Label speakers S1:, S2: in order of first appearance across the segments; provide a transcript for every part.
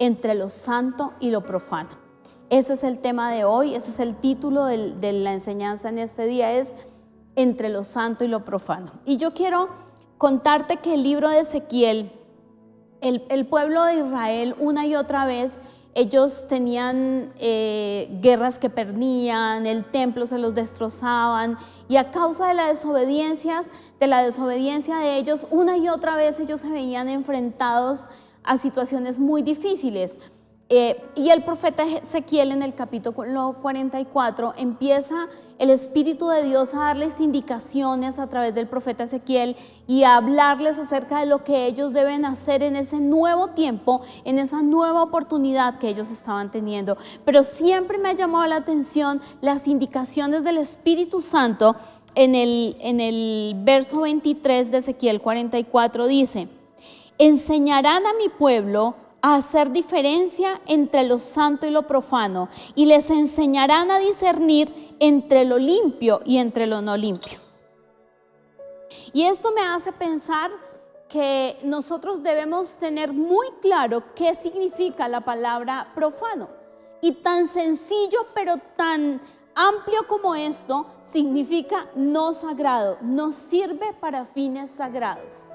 S1: entre lo santo y lo profano. Ese es el tema de hoy, ese es el título de la enseñanza en este día, es entre lo santo y lo profano. Y yo quiero contarte que el libro de Ezequiel, el pueblo de Israel una y otra vez, ellos tenían guerras que perdían, el templo se los destrozaban, y a causa de la desobediencia de ellos, una y otra vez ellos se veían enfrentados a situaciones muy difíciles. Y el profeta Ezequiel, en el capítulo 44, empieza el Espíritu de Dios a darles indicaciones a través del profeta Ezequiel y a hablarles acerca de lo que ellos deben hacer en ese nuevo tiempo, en esa nueva oportunidad que ellos estaban teniendo. Pero siempre me ha llamado la atención las indicaciones del Espíritu Santo. En el verso 23 de Ezequiel 44 dice: enseñarán a mi pueblo a hacer diferencia entre lo santo y lo profano, y les enseñarán a discernir entre lo limpio y entre lo no limpio. Y esto me hace pensar que nosotros debemos tener muy claro qué significa la palabra profano. Y tan sencillo pero tan amplio como esto significa no sagrado, no sirve para fines sagrados.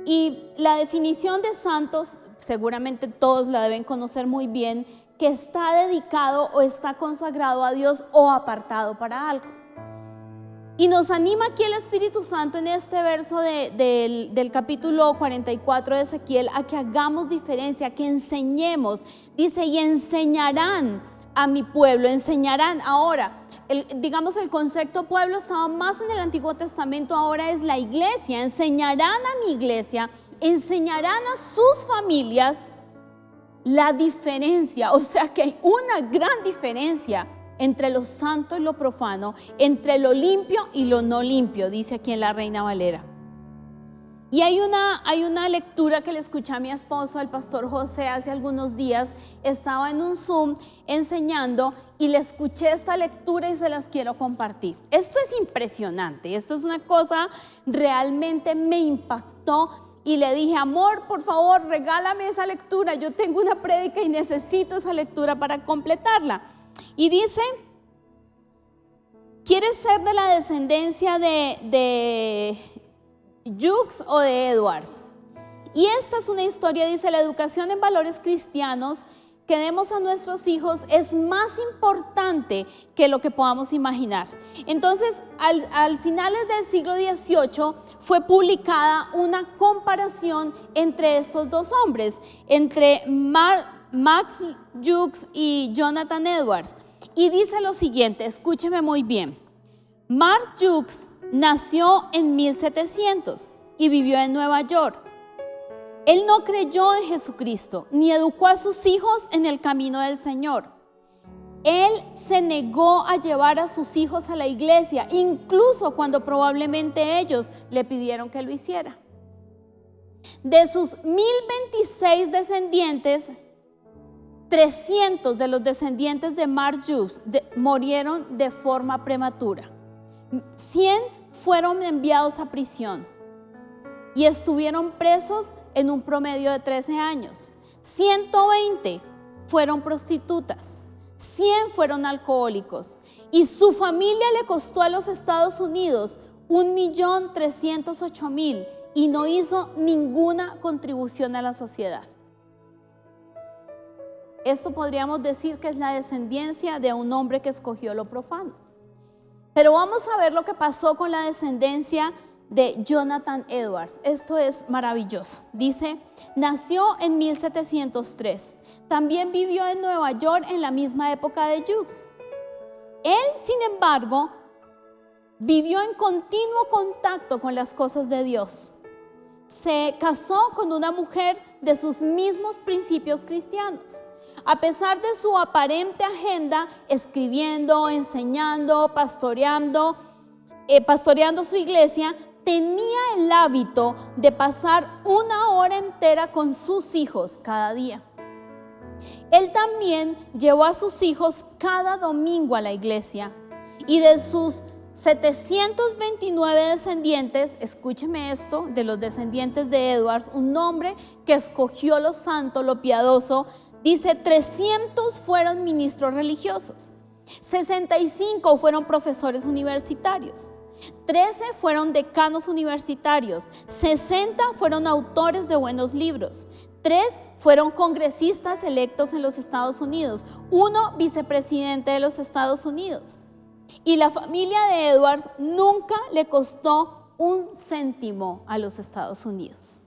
S1: Y la definición de santos, seguramente todos la deben conocer muy bien, que está dedicado o está consagrado a Dios o apartado para algo. Y nos anima aquí el Espíritu Santo en este verso del capítulo 44 de Ezequiel a que hagamos diferencia, que enseñemos. Dice: y enseñarán a mi pueblo, enseñarán. Ahora, digamos, el concepto pueblo estaba más en el Antiguo Testamento, ahora es la iglesia. Enseñarán a mi iglesia, enseñarán a sus familias la diferencia, o sea que hay una gran diferencia entre lo santo y lo profano, entre lo limpio y lo no limpio, dice aquí en la Reina Valera. Y hay una lectura que le escuché a mi esposo, el pastor José, hace algunos días. Estaba en un Zoom enseñando y le escuché esta lectura y se las quiero compartir. Esto es impresionante, esto es una cosa, realmente me impactó. Y le dije: amor, por favor, regálame esa lectura, yo tengo una prédica y necesito esa lectura para completarla. Y dice: ¿quieres ser de la descendencia de Jukes o de Edwards? Y esta es una historia, dice: la educación en valores cristianos que demos a nuestros hijos es más importante que lo que podamos imaginar. Entonces, al finales del siglo XVIII fue publicada una comparación entre estos dos hombres, entre Max Jukes y Jonathan Edwards. Y dice lo siguiente, escúcheme muy bien. Mark Jukes nació en 1700 y vivió en Nueva York. Él no creyó en Jesucristo, ni educó a sus hijos en el camino del Señor. Él se negó a llevar a sus hijos a la iglesia, incluso cuando probablemente ellos le pidieron que lo hiciera. De sus 1026 descendientes, 300 de los descendientes de Mark Jukes murieron de forma prematura. 100 fueron enviados a prisión y estuvieron presos en un promedio de 13 años. 120 fueron prostitutas, 100 fueron alcohólicos, y su familia le costó a los Estados Unidos 1.308.000 y no hizo ninguna contribución a la sociedad. Esto podríamos decir que es la descendencia de un hombre que escogió lo profano. Pero vamos a ver lo que pasó con la descendencia de Jonathan Edwards. Esto es maravilloso. Dice: nació en 1703. También vivió en Nueva York en la misma época de Jukes. Él, sin embargo, vivió en continuo contacto con las cosas de Dios. Se casó con una mujer de sus mismos principios cristianos. A pesar de su aparente agenda, escribiendo, enseñando, pastoreando su iglesia, tenía el hábito de pasar 1 hora entera con sus hijos cada día. Él también llevó a sus hijos cada domingo a la iglesia, y de sus 729 descendientes, escúcheme esto, de los descendientes de Edwards, un nombre que escogió lo santo, lo piadoso. Dice: 300 fueron ministros religiosos, 65 fueron profesores universitarios, 13 fueron decanos universitarios, 60 fueron autores de buenos libros, 3 fueron congresistas electos en los Estados Unidos, 1 vicepresidente de los Estados Unidos. Y la familia de Edwards nunca le costó un céntimo a los Estados Unidos.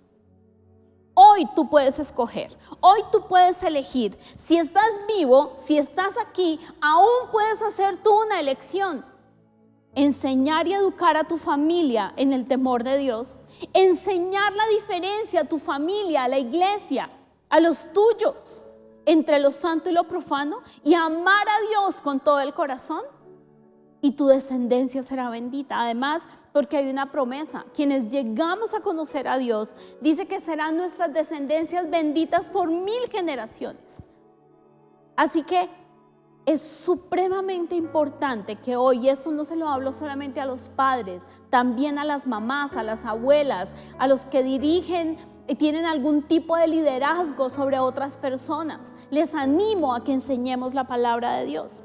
S1: Hoy tú puedes escoger, hoy tú puedes elegir. Si estás vivo, si estás aquí, aún puedes hacer tú una elección. Enseñar y educar a tu familia en el temor de Dios. Enseñar la diferencia a tu familia, a la iglesia, a los tuyos, entre lo santo y lo profano, y amar a Dios con todo el corazón. Y tu descendencia será bendita. Además, porque hay una promesa: quienes llegamos a conocer a Dios, dice que serán nuestras descendencias benditas por 1000 generaciones. Así que es supremamente importante que hoy, esto no se lo hablo solamente a los padres, también a las mamás, a las abuelas, a los que dirigen y tienen algún tipo de liderazgo sobre otras personas. Les animo a que enseñemos la palabra de Dios.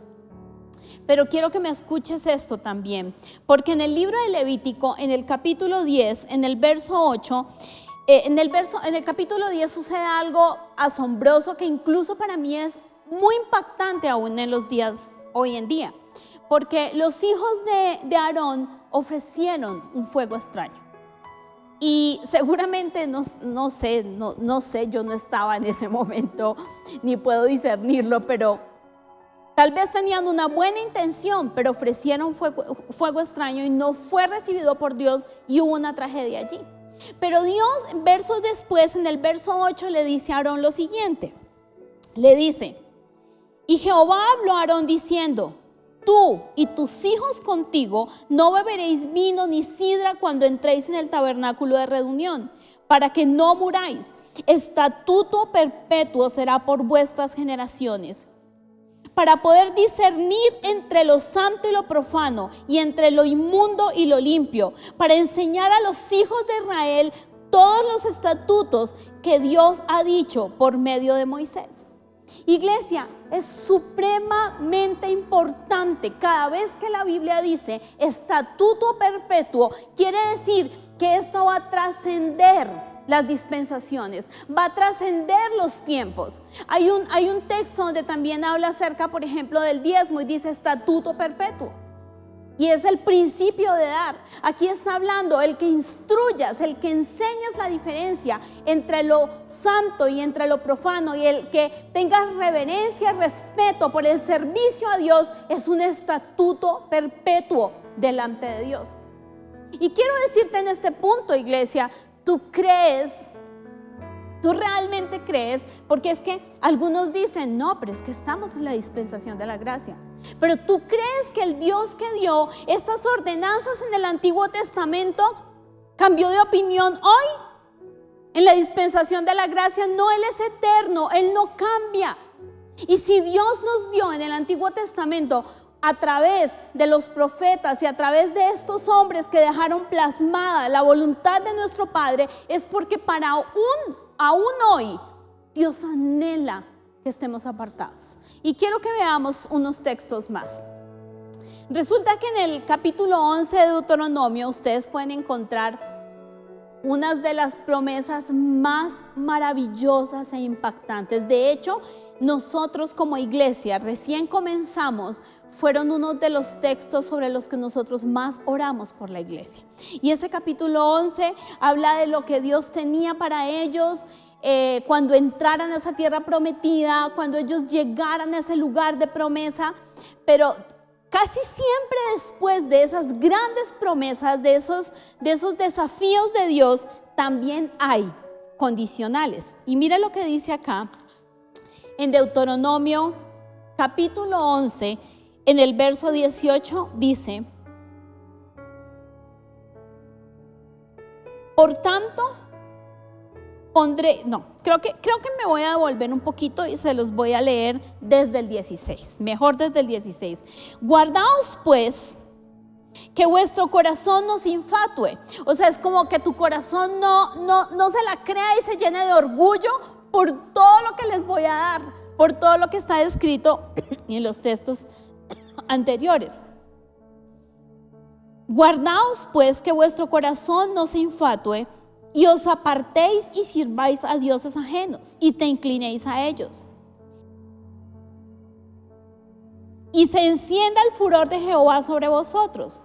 S1: Pero quiero que me escuches esto también, porque en el libro de Levítico, en el capítulo 10, en el verso 8, en el capítulo 10 sucede algo asombroso que incluso para mí es muy impactante aún en los días hoy en día, porque los hijos de Aarón ofrecieron un fuego extraño. Y seguramente, no sé, yo no estaba en ese momento, ni puedo discernirlo, pero tal vez tenían una buena intención, pero ofrecieron fuego extraño y no fue recibido por Dios, y hubo una tragedia allí. Pero Dios, versos después, en el verso 8, le dice a Aarón lo siguiente. Le dice: y Jehová habló a Aarón diciendo: tú y tus hijos contigo no beberéis vino ni sidra cuando entréis en el tabernáculo de reunión, para que no muráis. Estatuto perpetuo será por vuestras generaciones, para poder discernir entre lo santo y lo profano, y entre lo inmundo y lo limpio, para enseñar a los hijos de Israel todos los estatutos que Dios ha dicho por medio de Moisés. Iglesia, es supremamente importante. Cada vez que la Biblia dice estatuto perpetuo, quiere decir que esto va a trascender las dispensaciones, va a trascender los tiempos. Hay un texto donde también habla acerca, por ejemplo, del diezmo, y dice estatuto perpetuo, y es el principio de dar. Aquí está hablando el que instruyas, el que enseñas la diferencia entre lo santo y entre lo profano, y el que tengas reverencia, respeto por el servicio a Dios, es un estatuto perpetuo delante de Dios. Y quiero decirte en este punto, iglesia, ¿tú crees? ¿Tú realmente crees? Porque es que algunos dicen: no, pero es que estamos en la dispensación de la gracia. Pero ¿tú crees que el Dios que dio estas ordenanzas en el Antiguo Testamento cambió de opinión hoy? En la dispensación de la gracia, no, Él es eterno, Él no cambia. Y si Dios nos dio en el Antiguo Testamento, a través de los profetas y a través de estos hombres que dejaron plasmada la voluntad de nuestro Padre, es porque aún hoy Dios anhela que estemos apartados. Y quiero que veamos unos textos más. Resulta que en el capítulo 11 de Deuteronomio ustedes pueden encontrar unas de las promesas más maravillosas e impactantes. De hecho, nosotros como iglesia recién comenzamos, fueron uno de los textos sobre los que nosotros más oramos por la iglesia. Y ese capítulo 11 habla de lo que Dios tenía para ellos cuando entraran a esa tierra prometida, cuando ellos llegaran a ese lugar de promesa. Pero casi siempre después de esas grandes promesas, de esos desafíos de Dios, también hay condicionales. Y mira lo que dice acá en Deuteronomio capítulo 11, en el verso 18 dice: por tanto creo que me voy a devolver un poquito y se los voy a leer desde el 16, mejor desde el 16. Guardaos pues que vuestro corazón no se infatúe. O sea, es como que tu corazón no se la crea y se llene de orgullo por todo lo que les voy a dar, por todo lo que está descrito en los textos anteriores. Guardaos pues que vuestro corazón no se infatúe y os apartéis y sirváis a dioses ajenos y te inclinéis a ellos. Y se encienda el furor de Jehová sobre vosotros.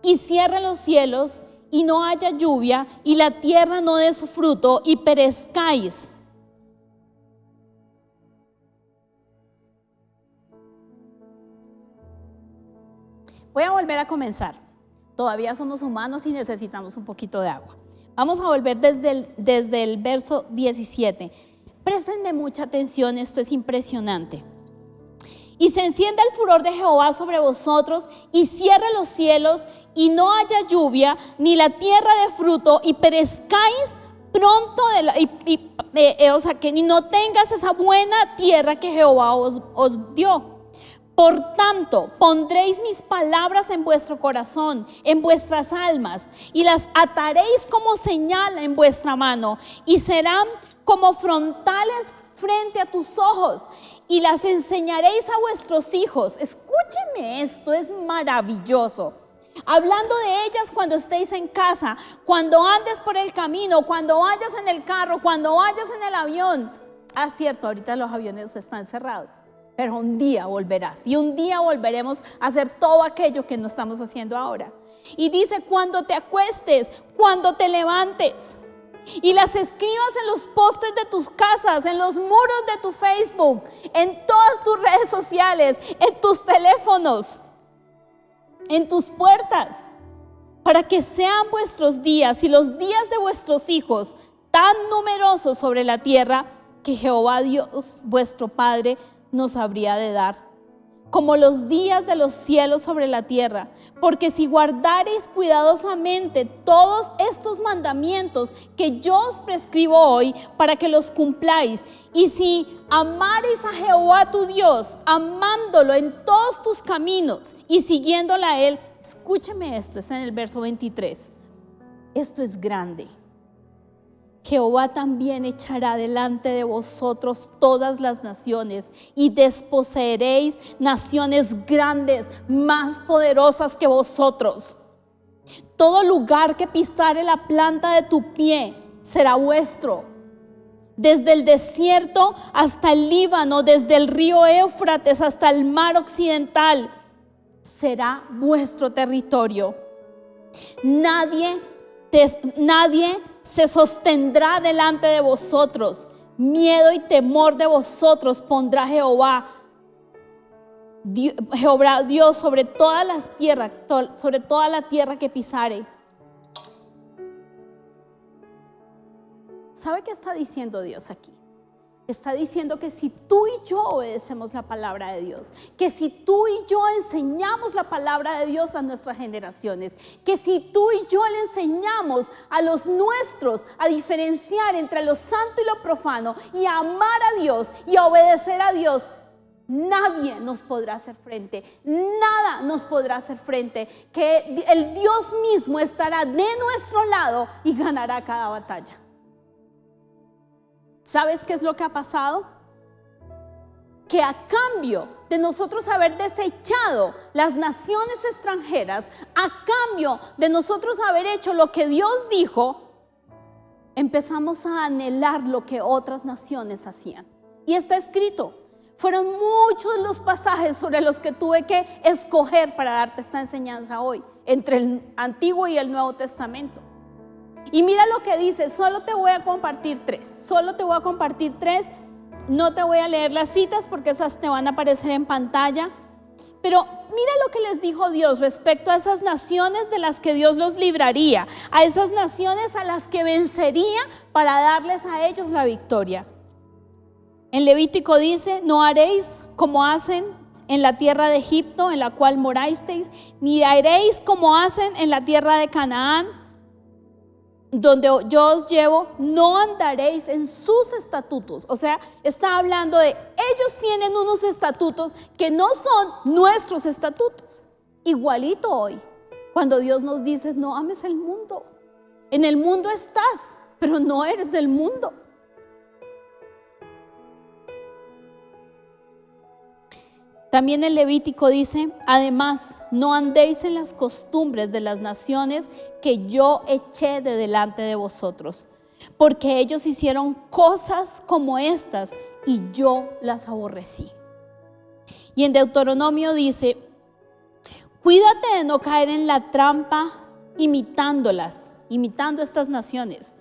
S1: Y cierre los cielos y no haya lluvia y la tierra no dé su fruto y perezcáis. Voy a volver a comenzar. Todavía somos humanos y necesitamos un poquito de agua. Vamos a volver desde el verso 17. Préstenme mucha atención, esto es impresionante. Y se encienda el furor de Jehová sobre vosotros y cierre los cielos y no haya lluvia ni la tierra de fruto y perezcáis pronto, o sea, que no tengas esa buena tierra que Jehová os dio. Por tanto, pondréis mis palabras en vuestro corazón, en vuestras almas, y las ataréis como señal en vuestra mano, y serán como frontales frente a tus ojos, y las enseñaréis a vuestros hijos. Escúcheme esto, es maravilloso. Hablando de ellas cuando estéis en casa, cuando andes por el camino, cuando vayas en el carro, cuando vayas en el avión. Ah, cierto, ahorita los aviones están cerrados. Pero un día volverás y un día volveremos a hacer todo aquello que no estamos haciendo ahora. Y dice, cuando te acuestes, cuando te levantes, y las escribas en los postes de tus casas, en los muros de tu Facebook, en todas tus redes sociales, en tus teléfonos, en tus puertas, para que sean vuestros días y los días de vuestros hijos tan numerosos sobre la tierra que Jehová Dios vuestro Padre nos habría de dar, como los días de los cielos sobre la tierra. Porque si guardareis cuidadosamente todos estos mandamientos que yo os prescribo hoy para que los cumpláis, y si amareis a Jehová tu Dios, amándolo en todos tus caminos y siguiéndole a él. Escúcheme esto, es en el verso 23. Esto es grande. Jehová también echará delante de vosotros todas las naciones y desposeeréis naciones grandes, más poderosas que vosotros. Todo lugar que pisare la planta de tu pie será vuestro. Desde el desierto hasta el Líbano, desde el río Éufrates hasta el mar occidental, será vuestro territorio. Nadie se sostendrá delante de vosotros. Miedo y temor de vosotros pondrá Jehová Dios sobre todas las tierras, sobre toda la tierra que pisare. ¿Sabe qué está diciendo Dios aquí? Está diciendo que si tú y yo obedecemos la palabra de Dios, que si tú y yo enseñamos la palabra de Dios a nuestras generaciones, que si tú y yo le enseñamos a los nuestros a diferenciar entre lo santo y lo profano y a amar a Dios y a obedecer a Dios, nadie nos podrá hacer frente, nada nos podrá hacer frente, que el Dios mismo estará de nuestro lado y ganará cada batalla. ¿Sabes qué es lo que ha pasado? Que a cambio de nosotros haber desechado las naciones extranjeras, a cambio de nosotros haber hecho lo que Dios dijo, empezamos a anhelar lo que otras naciones hacían. Y está escrito. Fueron muchos los pasajes sobre los que tuve que escoger para darte esta enseñanza hoy, entre el Antiguo y el Nuevo Testamento. Y mira lo que dice, solo te voy a compartir tres, no te voy a leer las citas porque esas te van a aparecer en pantalla, pero mira lo que les dijo Dios respecto a esas naciones de las que Dios los libraría, a esas naciones a las que vencería para darles a ellos la victoria. En Levítico dice, no haréis como hacen en la tierra de Egipto en la cual morasteis, ni haréis como hacen en la tierra de Canaán, donde yo os llevo, no andaréis en sus estatutos. O sea, está hablando de ellos tienen unos estatutos que no son nuestros estatutos. Igualito hoy, cuando Dios nos dice, no ames el mundo. En el mundo estás, pero no eres del mundo. También el Levítico dice, además, no andéis en las costumbres de las naciones que yo eché de delante de vosotros, porque ellos hicieron cosas como estas y yo las aborrecí. Y en Deuteronomio dice, cuídate de no caer en la trampa imitando estas naciones,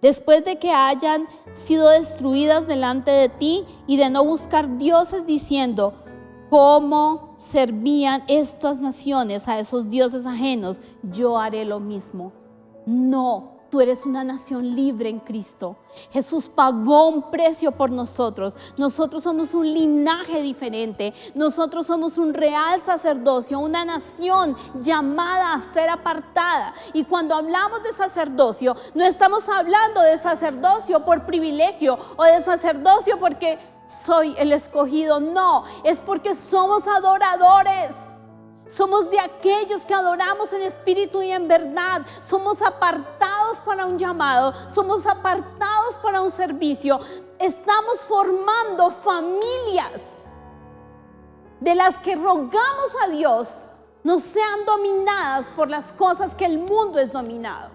S1: después de que hayan sido destruidas delante de ti, y de no buscar dioses diciendo, ¿cómo servían estas naciones a esos dioses ajenos? Yo haré lo mismo. No, tú eres una nación libre en Cristo. Jesús pagó un precio por nosotros. Nosotros somos un linaje diferente. Nosotros somos un real sacerdocio, una nación llamada a ser apartada. Y cuando hablamos de sacerdocio, no estamos hablando de sacerdocio por privilegio o de sacerdocio porque soy el escogido. No, es porque somos adoradores. Somos de aquellos que adoramos en espíritu y en verdad. Somos apartados para un llamado. Somos apartados para un servicio. Estamos formando familias de las que rogamos a Dios no sean dominadas por las cosas que el mundo es dominado.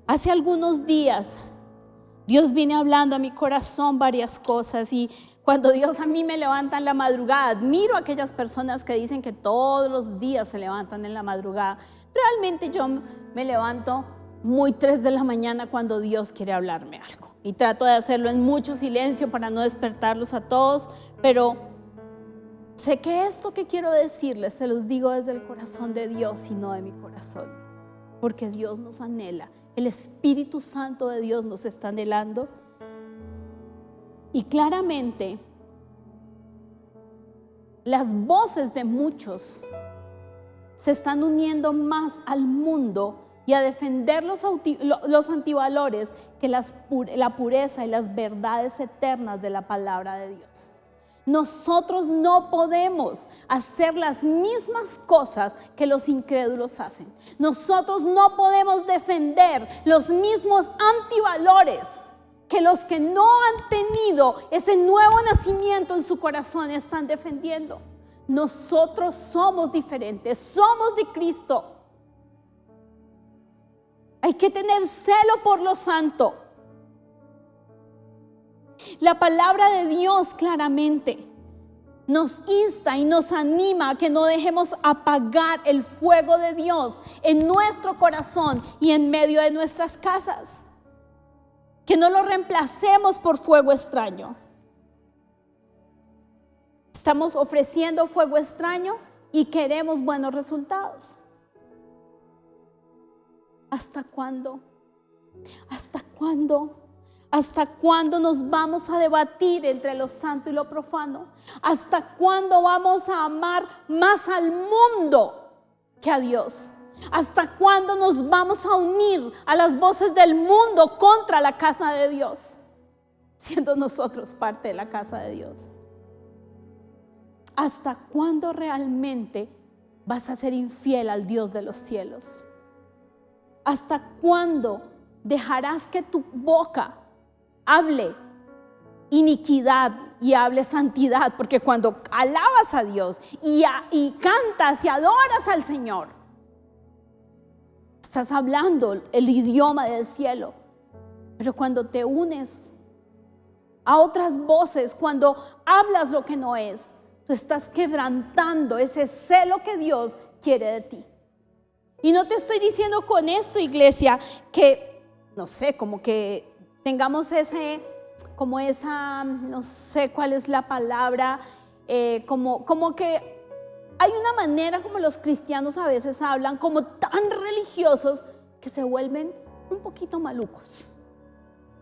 S1: Hace algunos días Dios viene hablando a mi corazón varias cosas, y cuando Dios a mí me levanta en la madrugada, admiro a aquellas personas que dicen que todos los días se levantan en la madrugada. Realmente yo me levanto muy 3 de la mañana cuando Dios quiere hablarme algo, y trato de hacerlo en mucho silencio para no despertarlos a todos, pero sé que esto que quiero decirles se los digo desde el corazón de Dios y no de mi corazón, porque Dios nos anhela. El Espíritu Santo de Dios nos está anhelando. Y claramente las voces de muchos se están uniendo más al mundo y a defender los antivalores que la pureza y las verdades eternas de la palabra de Dios. Nosotros no podemos hacer las mismas cosas que los incrédulos hacen. Nosotros no podemos defender los mismos antivalores que los que no han tenido ese nuevo nacimiento en su corazón están defendiendo. Nosotros somos diferentes, somos de Cristo. Hay que tener celo por lo santo. La palabra de Dios claramente nos insta y nos anima a que no dejemos apagar el fuego de Dios en nuestro corazón y en medio de nuestras casas. Que no lo reemplacemos por fuego extraño. Estamos ofreciendo fuego extraño y queremos buenos resultados. ¿Hasta cuándo? ¿Hasta cuándo? ¿Hasta cuándo nos vamos a debatir entre lo santo y lo profano? ¿Hasta cuándo vamos a amar más al mundo que a Dios? ¿Hasta cuándo nos vamos a unir a las voces del mundo contra la casa de Dios, siendo nosotros parte de la casa de Dios? ¿Hasta cuándo realmente vas a ser infiel al Dios de los cielos? ¿Hasta cuándo dejarás que tu boca hable iniquidad y hable santidad? Porque cuando alabas a Dios y cantas y adoras al Señor, estás hablando el idioma del cielo. Pero cuando te unes a otras voces, cuando hablas lo que no es, tú estás quebrantando ese celo que Dios quiere de ti. Y no te estoy diciendo con esto, iglesia, que, no sé, como que tengamos no sé cuál es la palabra, como que hay una manera como los cristianos a veces hablan, como tan religiosos, que se vuelven un poquito malucos,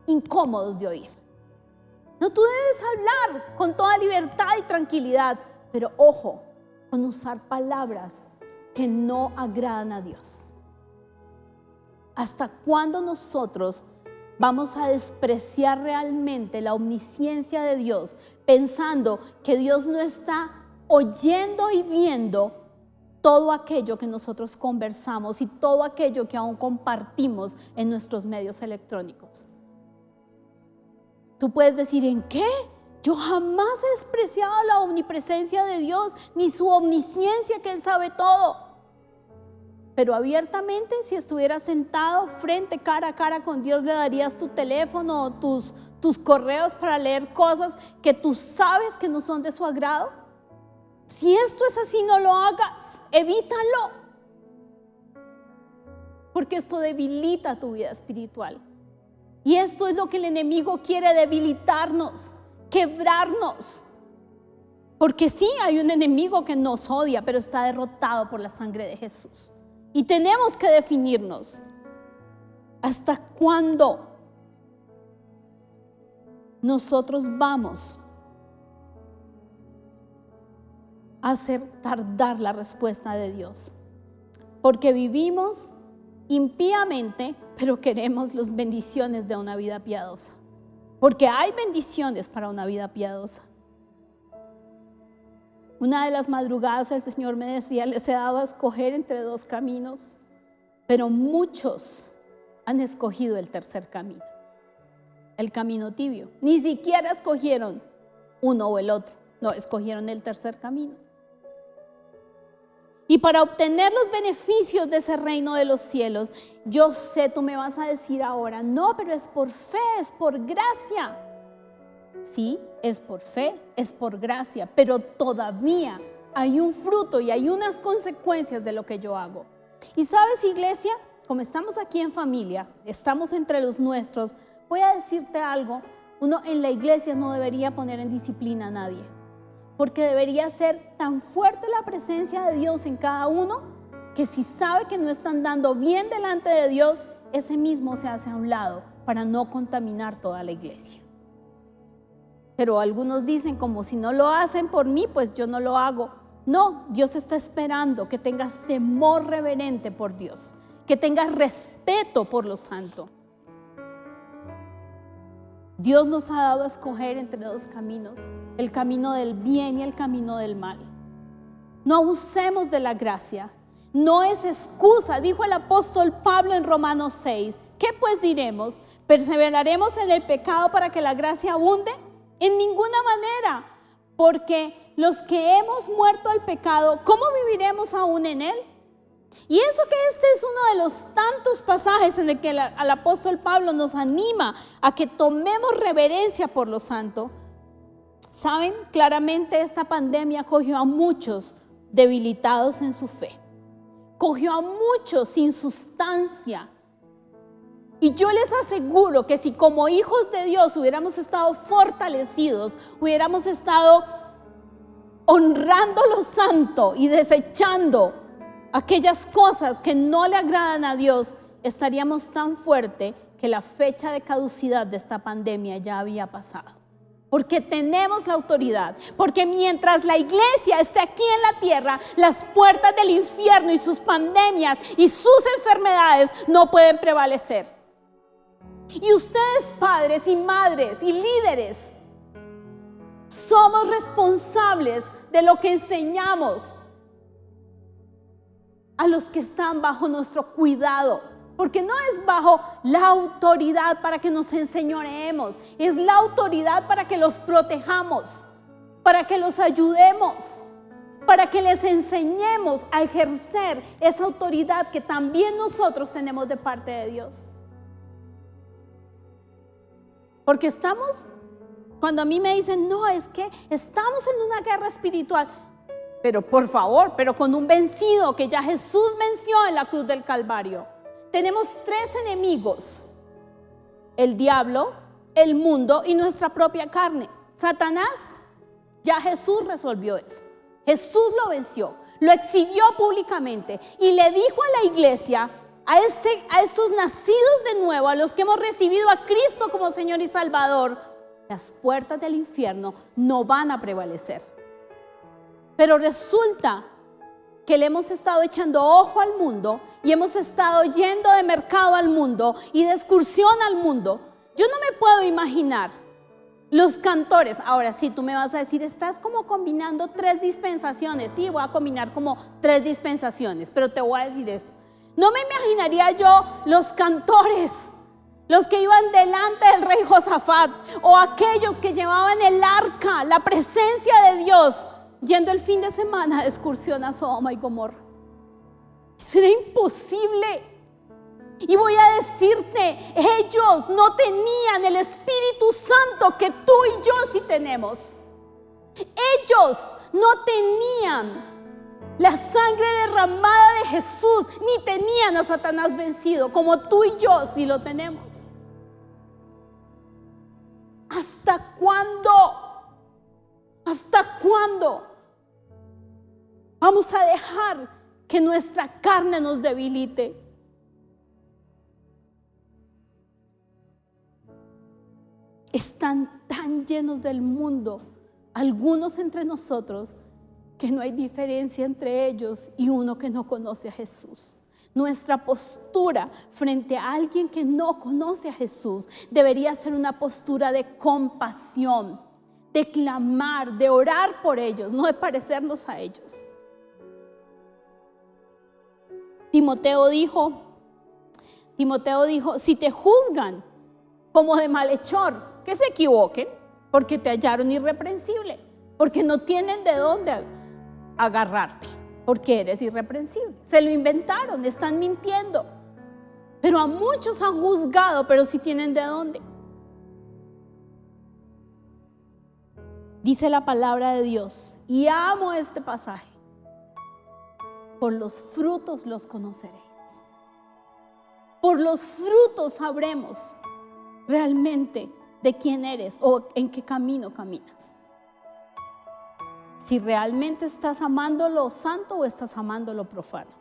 S1: incómodos de oír. No, tú debes hablar con toda libertad y tranquilidad, pero ojo con usar palabras que no agradan a Dios? ¿Hasta cuándo nosotros vamos a despreciar realmente la omnisciencia de Dios, pensando que Dios no está oyendo y viendo todo aquello que nosotros conversamos y todo aquello que aún compartimos en nuestros medios electrónicos? Tú puedes decir, ¿en qué? Yo jamás he despreciado la omnipresencia de Dios, ni su omnisciencia, que Él sabe todo. Pero abiertamente, si estuvieras sentado frente, cara a cara con Dios, le darías tu teléfono o tus correos para leer cosas que tú sabes que no son de su agrado. Si esto es así, no lo hagas, evítalo. Porque esto debilita tu vida espiritual. Y esto es lo que el enemigo quiere, debilitarnos, quebrarnos. Porque sí, hay un enemigo que nos odia, pero está derrotado por la sangre de Jesús. Y tenemos que definirnos. ¿Hasta cuándo nosotros vamos a hacer tardar la respuesta de Dios? Porque vivimos impíamente, pero queremos las bendiciones de una vida piadosa. Porque hay bendiciones para una vida piadosa. Una de las madrugadas el Señor me decía, les he dado a escoger entre dos caminos, pero muchos han escogido el tercer camino, el camino tibio. Ni siquiera escogieron uno o el otro, no, escogieron el tercer camino. Y para obtener los beneficios de ese reino de los cielos, yo sé, tú me vas a decir ahora, no, pero es por fe, es por gracia. Sí, es por fe, es por gracia, pero todavía hay un fruto y hay unas consecuencias de lo que yo hago. Y sabes, iglesia, como estamos aquí en familia, estamos entre los nuestros, voy a decirte algo, uno en la iglesia no debería poner en disciplina a nadie, porque debería ser tan fuerte la presencia de Dios en cada uno, que si sabe que no están dando bien delante de Dios, ese mismo se hace a un lado para no contaminar toda la iglesia. Pero algunos dicen, como si no lo hacen por mí, pues yo no lo hago. No, Dios está esperando que tengas temor reverente por Dios, que tengas respeto por lo santo. Dios nos ha dado a escoger entre dos caminos, el camino del bien y el camino del mal. No abusemos de la gracia, no es excusa, dijo el apóstol Pablo en Romanos 6. ¿Qué pues diremos? ¿Perseveraremos en el pecado para que la gracia abunde? En ninguna manera, porque los que hemos muerto al pecado, ¿cómo viviremos aún en él? Y eso que este es uno de los tantos pasajes en el que el apóstol Pablo nos anima a que tomemos reverencia por lo santo. Saben, claramente esta pandemia cogió a muchos debilitados en su fe, cogió a muchos sin sustancia. Y yo les aseguro que si como hijos de Dios hubiéramos estado fortalecidos, hubiéramos estado honrando lo santo y desechando aquellas cosas que no le agradan a Dios, estaríamos tan fuerte que la fecha de caducidad de esta pandemia ya había pasado. Porque tenemos la autoridad, porque mientras la iglesia esté aquí en la tierra, las puertas del infierno y sus pandemias y sus enfermedades no pueden prevalecer. Y ustedes, padres y madres y líderes, somos responsables de lo que enseñamos a los que están bajo nuestro cuidado, porque no es bajo la autoridad para que nos enseñoreemos, es la autoridad para que los protejamos, para que los ayudemos, para que les enseñemos a ejercer esa autoridad que también nosotros tenemos de parte de Dios. Porque estamos, cuando a mí me dicen, no, es que estamos en una guerra espiritual, pero por favor, pero con un vencido que ya Jesús venció en la cruz del Calvario. Tenemos tres enemigos: el diablo, el mundo y nuestra propia carne. Satanás, ya Jesús resolvió eso. Jesús lo venció, lo exhibió públicamente y le dijo a la iglesia, a estos nacidos de nuevo, a los que hemos recibido a Cristo como Señor y Salvador, las puertas del infierno no van a prevalecer. Pero resulta que le hemos estado echando ojo al mundo y hemos estado yendo de mercado al mundo y de excursión al mundo. Yo no me puedo imaginar los cantores. Ahora sí, tú me vas a decir, estás como combinando 3 dispensaciones. Sí, voy a combinar como 3 dispensaciones, pero te voy a decir esto. No me imaginaría yo los cantores, los que iban delante del rey Josafat, o aquellos que llevaban el arca, la presencia de Dios, yendo el fin de semana de excursión a Sodoma y Gomorra. Eso era imposible. Y voy a decirte, ellos no tenían el Espíritu Santo que tú y yo sí tenemos. Ellos no tenían la sangre derramada de Jesús, ni tenían a Satanás vencido, como tú y yo sí lo tenemos. ¿Hasta cuándo? ¿Hasta cuándo vamos a dejar que nuestra carne nos debilite? Están tan llenos del mundo, algunos entre nosotros, que no hay diferencia entre ellos y uno que no conoce a Jesús. Nuestra postura frente a alguien que no conoce a Jesús debería ser una postura de compasión, de clamar, de orar por ellos, no de parecernos a ellos. Timoteo dijo, si te juzgan como de malhechor, que se equivoquen, porque te hallaron irreprensible, porque no tienen de dónde agarrarte, porque eres irreprensible. Se lo inventaron, están mintiendo. Pero a muchos han juzgado, pero sí tienen de dónde. Dice la palabra de Dios, y amo este pasaje: por los frutos los conoceréis. Por los frutos sabremos realmente de quién eres o en qué camino caminas. Si realmente estás amando lo santo o estás amando lo profano.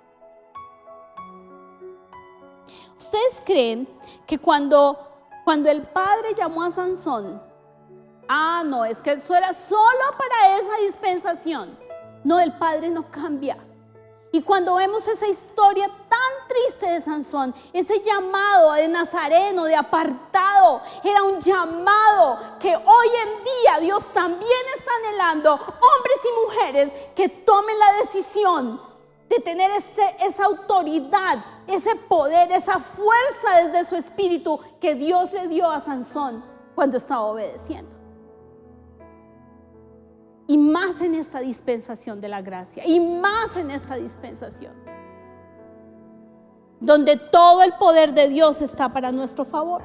S1: ¿Ustedes creen que cuando el padre llamó a Sansón, no, es que eso era solo para esa dispensación? No, el padre no cambia. Y cuando vemos esa historia tan triste de Sansón, ese llamado de nazareno, de apartado, era un llamado que hoy en día Dios también está anhelando, hombres y mujeres que tomen la decisión de tener esa autoridad, ese poder, esa fuerza desde su espíritu que Dios le dio a Sansón cuando estaba obedeciendo. Y más en esta dispensación de la gracia, y más en esta dispensación, donde todo el poder de Dios está para nuestro favor.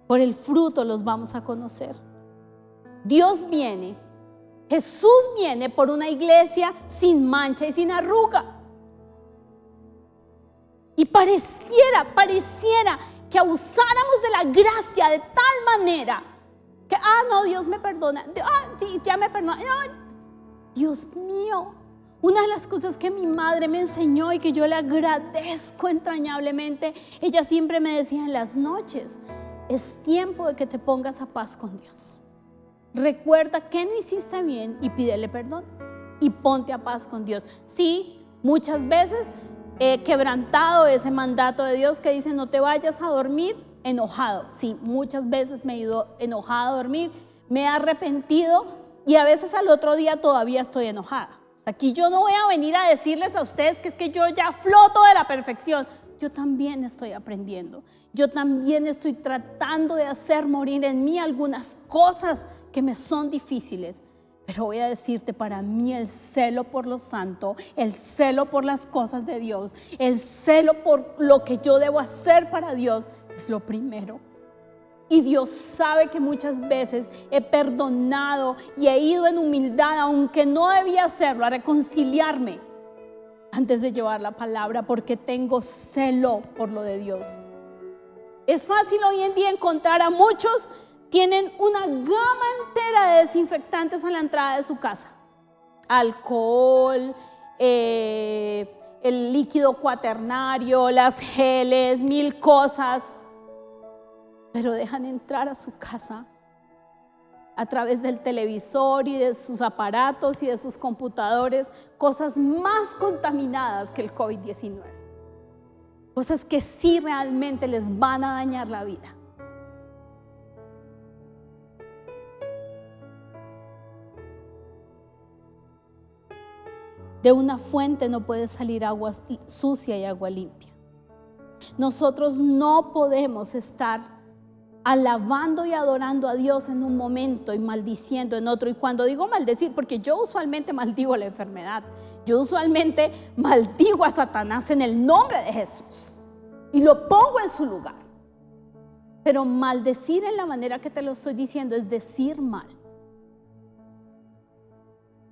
S1: Por el fruto los vamos a conocer. Dios viene, Jesús viene por una iglesia sin mancha y sin arruga. Y pareciera que abusáramos de la gracia de tal manera que, no, Dios me perdona, ya me perdona. Dios mío, una de las cosas que mi madre me enseñó y que yo le agradezco entrañablemente, ella siempre me decía en las noches: es tiempo de que te pongas a paz con Dios. Recuerda que no hiciste bien y pídele perdón y ponte a paz con Dios. Sí, muchas veces he quebrantado ese mandato de Dios que dice: no te vayas a dormir enojado. Sí, muchas veces me he ido enojada a dormir, me he arrepentido y a veces al otro día todavía estoy enojada. Aquí yo no voy a venir a decirles a ustedes que es que yo ya floto de la perfección. Yo también estoy aprendiendo. Yo también estoy tratando de hacer morir en mí algunas cosas que me son difíciles. Pero voy a decirte, para mí el celo por lo santo, el celo por las cosas de Dios, el celo por lo que yo debo hacer para Dios es lo primero. Y Dios sabe que muchas veces he perdonado y he ido en humildad, aunque no debía hacerlo, a reconciliarme antes de llevar la palabra, porque tengo celo por lo de Dios. Es fácil hoy en día encontrar a muchos, tienen una gama entera de desinfectantes a la entrada de su casa. Alcohol, el líquido cuaternario, las geles, 1000 cosas. Pero dejan entrar a su casa a través del televisor y de sus aparatos y de sus computadores cosas más contaminadas que el COVID-19. Cosas que sí realmente les van a dañar la vida. De una fuente no puede salir agua sucia y agua limpia. Nosotros no podemos estar alabando y adorando a Dios en un momento y maldiciendo en otro. Y cuando digo maldecir, porque yo usualmente maldigo la enfermedad, yo usualmente maldigo a Satanás en el nombre de Jesús y lo pongo en su lugar. Pero maldecir en la manera que te lo estoy diciendo es decir mal.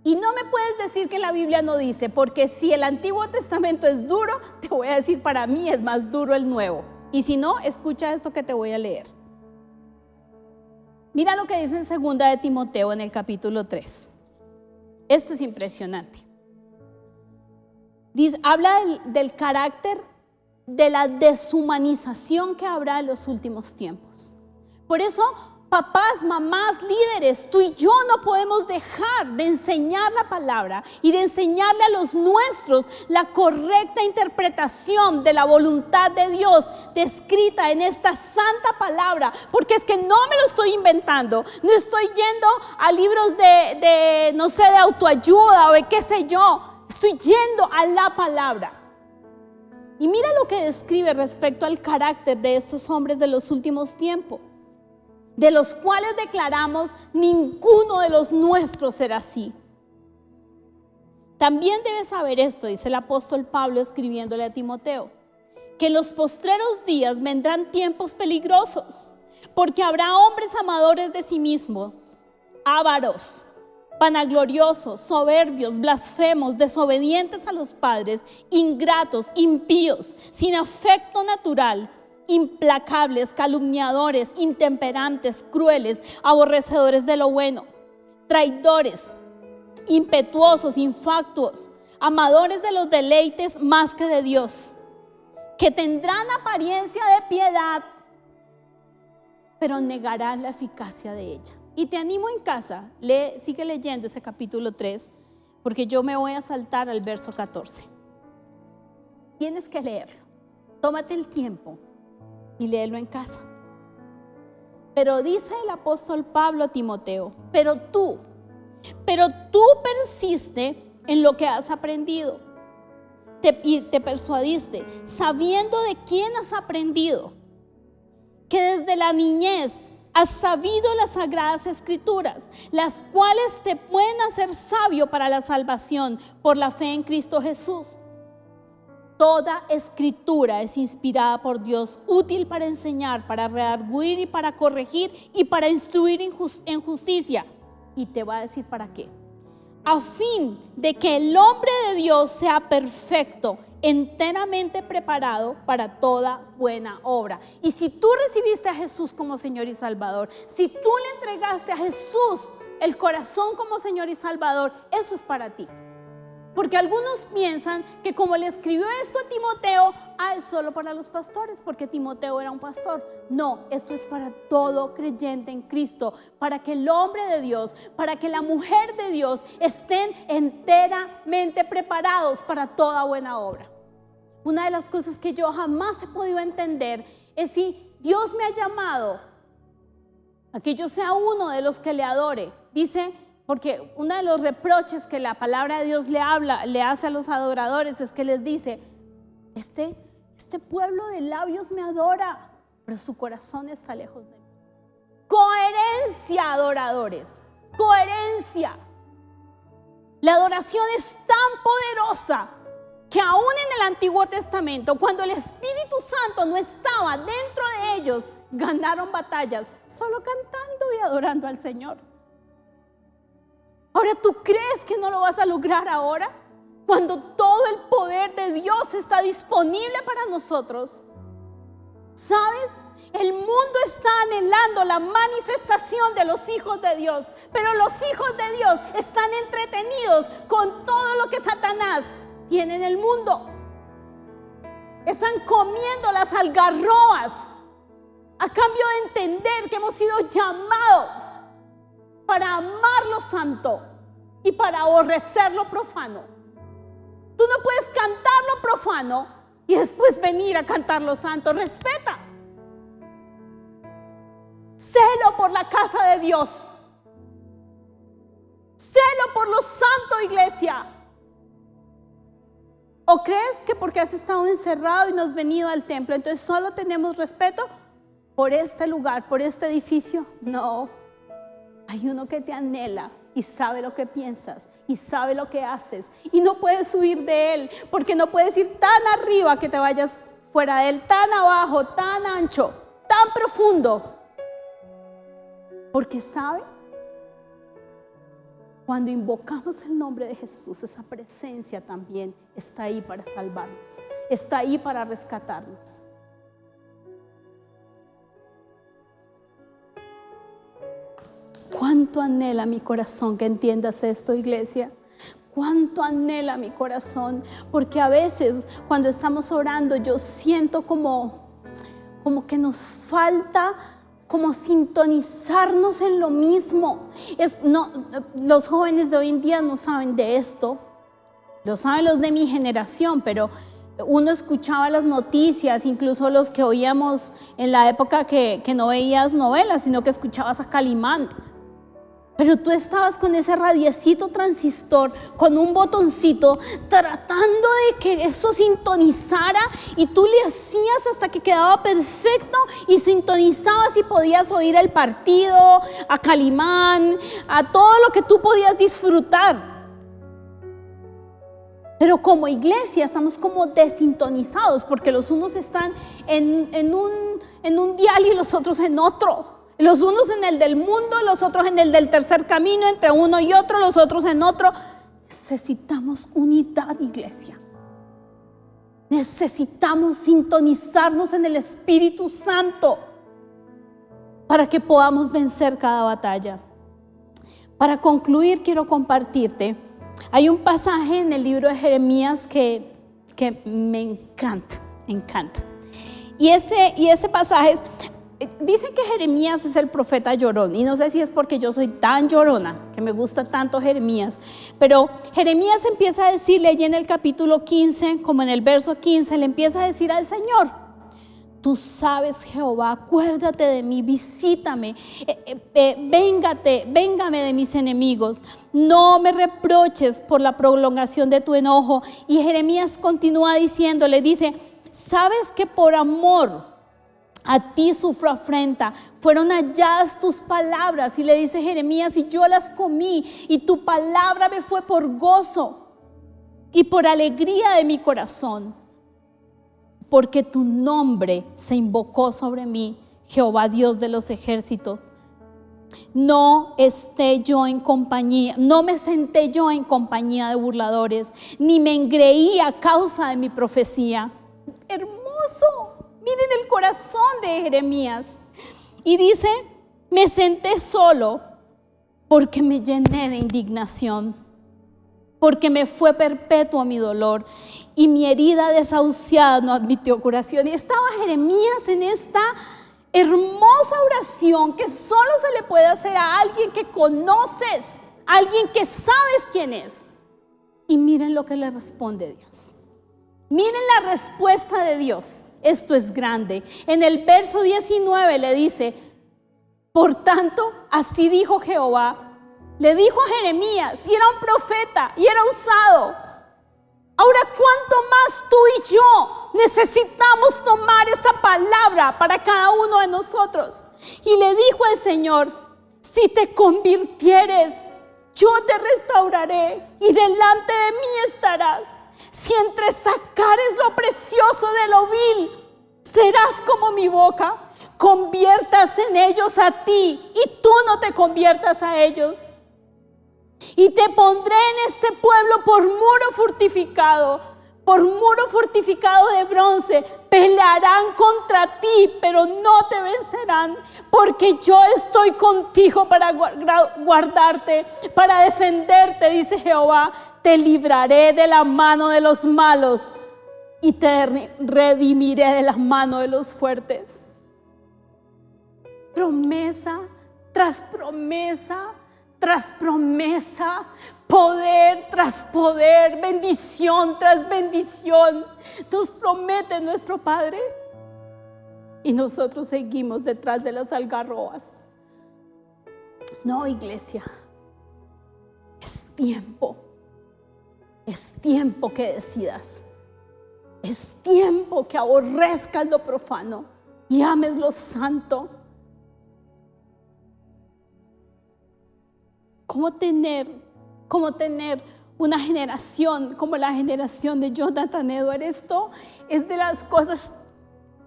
S1: Y no me puedes decir que la Biblia no dice, porque si el Antiguo Testamento es duro, te voy a decir, para mí es más duro el Nuevo. Y si no, escucha esto que te voy a leer. Mira lo que dice en 2 de Timoteo en el capítulo 3. Esto es impresionante. Dice, habla del carácter de la deshumanización que habrá en los últimos tiempos. Por eso, papás, mamás, líderes, tú y yo no podemos dejar de enseñar la palabra y de enseñarle a los nuestros la correcta interpretación de la voluntad de Dios descrita en esta santa palabra, porque es que no me lo estoy inventando, no estoy yendo a libros no sé, de autoayuda o de qué sé yo, estoy yendo a la palabra. Y mira lo que describe respecto al carácter de estos hombres de los últimos tiempos, de los cuales declaramos, ninguno de los nuestros será así. También debes saber esto, dice el apóstol Pablo escribiéndole a Timoteo, que en los postreros días vendrán tiempos peligrosos, porque habrá hombres amadores de sí mismos, ávaros, vanagloriosos, soberbios, blasfemos, desobedientes a los padres, ingratos, impíos, sin afecto natural, implacables, calumniadores, intemperantes, crueles, aborrecedores de lo bueno, traidores, impetuosos, infatuos, amadores de los deleites más que de Dios, que tendrán apariencia de piedad, pero negarán la eficacia de ella. Y te animo en casa, sigue leyendo ese capítulo 3, porque yo me voy a saltar al verso 14. Tienes que leerlo, tómate el tiempo y léelo en casa. Pero dice el apóstol Pablo a Timoteo, pero tú persiste en lo que has aprendido, te persuadiste, sabiendo de quién has aprendido, que desde la niñez has sabido las sagradas escrituras, las cuales te pueden hacer sabio para la salvación por la fe en Cristo Jesús. Toda escritura es inspirada por Dios, útil para enseñar, para redarguir y para corregir y para instruir en justicia. Y te va a decir para qué. A fin de que el hombre de Dios sea perfecto, enteramente preparado para toda buena obra. Y si tú recibiste a Jesús como Señor y Salvador, si tú le entregaste a Jesús el corazón como Señor y Salvador, eso es para ti. Porque algunos piensan que como le escribió esto a Timoteo, es solo para los pastores, porque Timoteo era un pastor. No, esto es para todo creyente en Cristo, para que el hombre de Dios, para que la mujer de Dios estén enteramente preparados para toda buena obra. Una de las cosas que yo jamás he podido entender es si Dios me ha llamado a que yo sea uno de los que le adore. Dice, porque uno de los reproches que la palabra de Dios le hace a los adoradores es que les dice, este pueblo de labios me adora, pero su corazón está lejos de mí. Coherencia, adoradores, coherencia. La adoración es tan poderosa que aún en el Antiguo Testamento, cuando el Espíritu Santo no estaba dentro de ellos, ganaron batallas solo cantando y adorando al Señor. Ahora, ¿tú crees que no lo vas a lograr ahora? Cuando todo el poder de Dios está disponible para nosotros. ¿Sabes? El mundo está anhelando la manifestación de los hijos de Dios, pero los hijos de Dios están entretenidos con todo lo que Satanás tiene en el mundo. Están comiendo las algarrobas a cambio de entender que hemos sido llamados para amar lo santo y para aborrecer lo profano. Tú no puedes cantar lo profano y después venir a cantar lo santo. Respeta. Celo por la casa de Dios. Celo por lo santo, iglesia. ¿O crees que porque has estado encerrado y no has venido al templo, entonces solo tenemos respeto por este lugar, por este edificio? No. Hay uno que te anhela y sabe lo que piensas y sabe lo que haces y no puedes huir de él, porque no puedes ir tan arriba que te vayas fuera de él, tan abajo, tan ancho, tan profundo, porque sabe, cuando invocamos el nombre de Jesús, esa presencia también está ahí para salvarnos, está ahí para rescatarnos. ¿Cuánto anhela mi corazón que entiendas esto, iglesia? ¿Cuánto anhela mi corazón? Porque a veces cuando estamos orando yo siento como que nos falta como sintonizarnos en lo mismo. Los jóvenes de hoy en día no saben de esto, lo saben los de mi generación, pero uno escuchaba las noticias, incluso los que oíamos en la época que no veías novelas, sino que escuchabas a Calimán. Pero tú estabas con ese radiecito transistor, con un botoncito, tratando de que eso sintonizara, y tú le hacías hasta que quedaba perfecto y sintonizabas y podías oír el partido, a Calimán, a todo lo que tú podías disfrutar. Pero como iglesia estamos como desintonizados, porque los unos están en un dial y los otros en otro. Los unos en el del mundo, los otros en el del tercer camino, entre uno y otro, los otros en otro. Necesitamos unidad, iglesia. Necesitamos sintonizarnos en el Espíritu Santo para que podamos vencer cada batalla. Para concluir, quiero compartirte. Hay un pasaje en el libro de Jeremías que me encanta, me encanta. Y este pasaje es... Dicen que Jeremías es el profeta llorón, y no sé si es porque yo soy tan llorona que me gusta tanto Jeremías, pero Jeremías empieza a decirle allí en el capítulo 15, como en el verso 15, le empieza a decir al Señor: tú sabes, Jehová, acuérdate de mí, visítame, véngame de mis enemigos, no me reproches por la prolongación de tu enojo. Y Jeremías continúa diciendo, le dice: sabes que por amor a ti sufro afrenta, fueron halladas tus palabras. Y le dice Jeremías: y yo las comí, y tu palabra me fue por gozo y por alegría de mi corazón, porque tu nombre se invocó sobre mí, Jehová Dios de los ejércitos. No esté yo en compañía, no me senté yo en compañía de burladores, ni me engreí a causa de mi profecía. Hermoso. Miren el corazón de Jeremías. Y dice: me senté solo porque me llené de indignación, porque me fue perpetuo mi dolor y mi herida desahuciada no admitió curación. Y estaba Jeremías en esta hermosa oración que solo se le puede hacer a alguien que conoces, a alguien que sabes quién es. Y miren lo que le responde Dios. Miren la respuesta de Dios. Esto es grande. En el verso 19 le dice: por tanto, así dijo Jehová. Le dijo a Jeremías, y era un profeta, y era usado. Ahora, ¿cuánto más tú y yo necesitamos tomar esta palabra para cada uno de nosotros? Y le dijo el Señor: si te convirtieres, yo te restauraré, y delante de mí estarás. Si entresacares lo precioso de lo vil, serás como mi boca. Conviertas en ellos a ti, y tú no te conviertas a ellos. Y te pondré en este pueblo por muro fortificado de bronce. Pelearán contra ti, pero no te vencerán, porque yo estoy contigo para guardarte, para defenderte, dice Jehová. Te libraré de la mano de los malos y te redimiré de la mano de los fuertes. Promesa tras promesa tras promesa, poder tras poder, bendición tras bendición. Nos promete nuestro Padre y nosotros seguimos detrás de las algarrobas. No, iglesia, es tiempo que decidas. Es tiempo que aborrezcas lo profano y ames lo santo. ¿Cómo tener una generación como la generación de Jonathan Edwards? Esto es de las cosas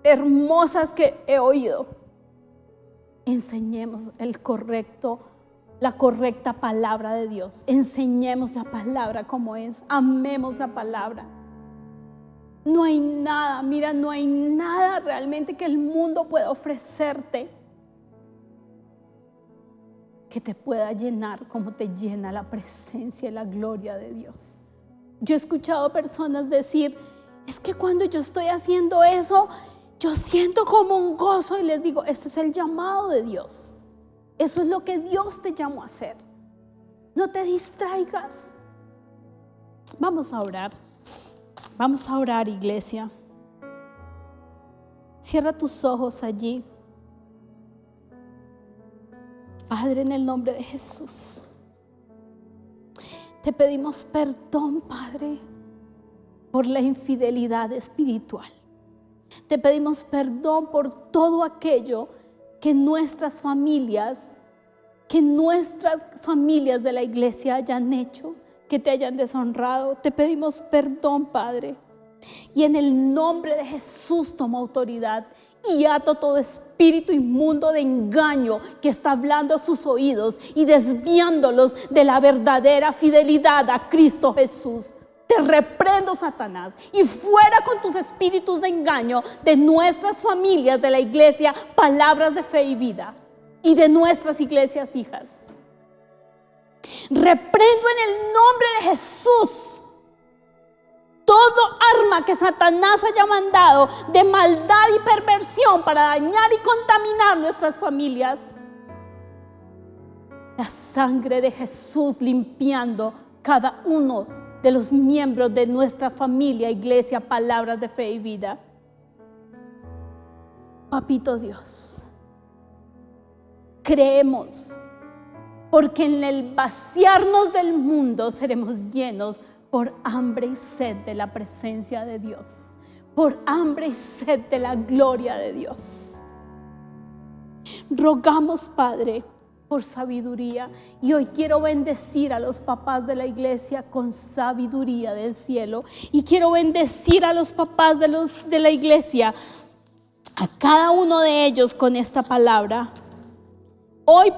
S1: hermosas que he oído. Enseñemos la correcta palabra de Dios. Enseñemos la palabra como es. Amemos la palabra. No hay nada, mira, no hay nada realmente que el mundo pueda ofrecerte que te pueda llenar como te llena la presencia y la gloria de Dios. Yo he escuchado personas decir, es que cuando yo estoy haciendo eso, yo siento como un gozo, y les digo, ese es el llamado de Dios. Eso es lo que Dios te llamó a hacer. No te distraigas. Vamos a orar, iglesia. Cierra tus ojos allí. Padre, en el nombre de Jesús, te pedimos perdón, Padre, por la infidelidad espiritual. Te pedimos perdón por todo aquello que nuestras familias de la iglesia hayan hecho, que te hayan deshonrado. Te pedimos perdón, Padre. Y en el nombre de Jesús tomo autoridad y ato todo espíritu inmundo de engaño que está hablando a sus oídos y desviándolos de la verdadera fidelidad a Cristo Jesús. Te reprendo, Satanás, y fuera con tus espíritus de engaño de nuestras familias de la iglesia Palabras de Fe y Vida y de nuestras iglesias hijas. Reprendo en el nombre de Jesús todo arma que Satanás haya mandado de maldad y perversión para dañar y contaminar nuestras familias. La sangre de Jesús limpiando cada uno de los miembros de nuestra familia, iglesia, Palabras de Fe y Vida. Papito Dios, creemos, porque en el vaciarnos del mundo seremos llenos por hambre y sed de la presencia de Dios, por hambre y sed de la gloria de Dios. Rogamos, Padre, por sabiduría, y hoy quiero bendecir a los papás de la iglesia con sabiduría del cielo, y quiero bendecir a los papás de la iglesia, a cada uno de ellos con esta palabra. Hoy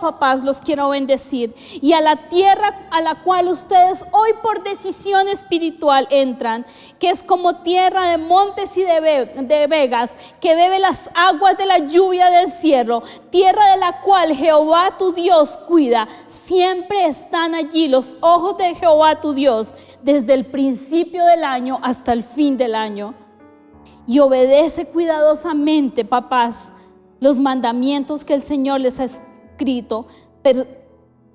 S1: papás los quiero bendecir, y a la tierra a la cual ustedes hoy por decisión espiritual entran, que es como tierra de montes y de vegas, que bebe las aguas de la lluvia del cielo, tierra de la cual Jehová tu Dios cuida. Siempre están allí los ojos de Jehová tu Dios, desde el principio del año hasta el fin del año. Y obedece cuidadosamente, papás, los mandamientos que el Señor les ha escrito, pero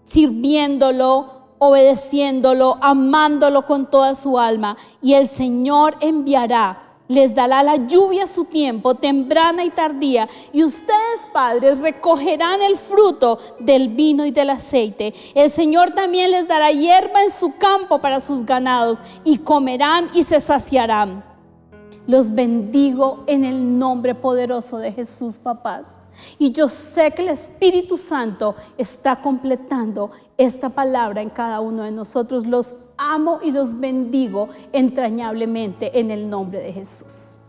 S1: sirviéndolo, obedeciéndolo, amándolo con toda su alma, y el Señor les dará la lluvia a su tiempo, temprana y tardía, y ustedes, padres, recogerán el fruto del vino y del aceite. El Señor también les dará hierba en su campo para sus ganados, y comerán y se saciarán. Los bendigo en el nombre poderoso de Jesús, papás. Y yo sé que el Espíritu Santo está completando esta palabra en cada uno de nosotros. Los amo y los bendigo entrañablemente en el nombre de Jesús.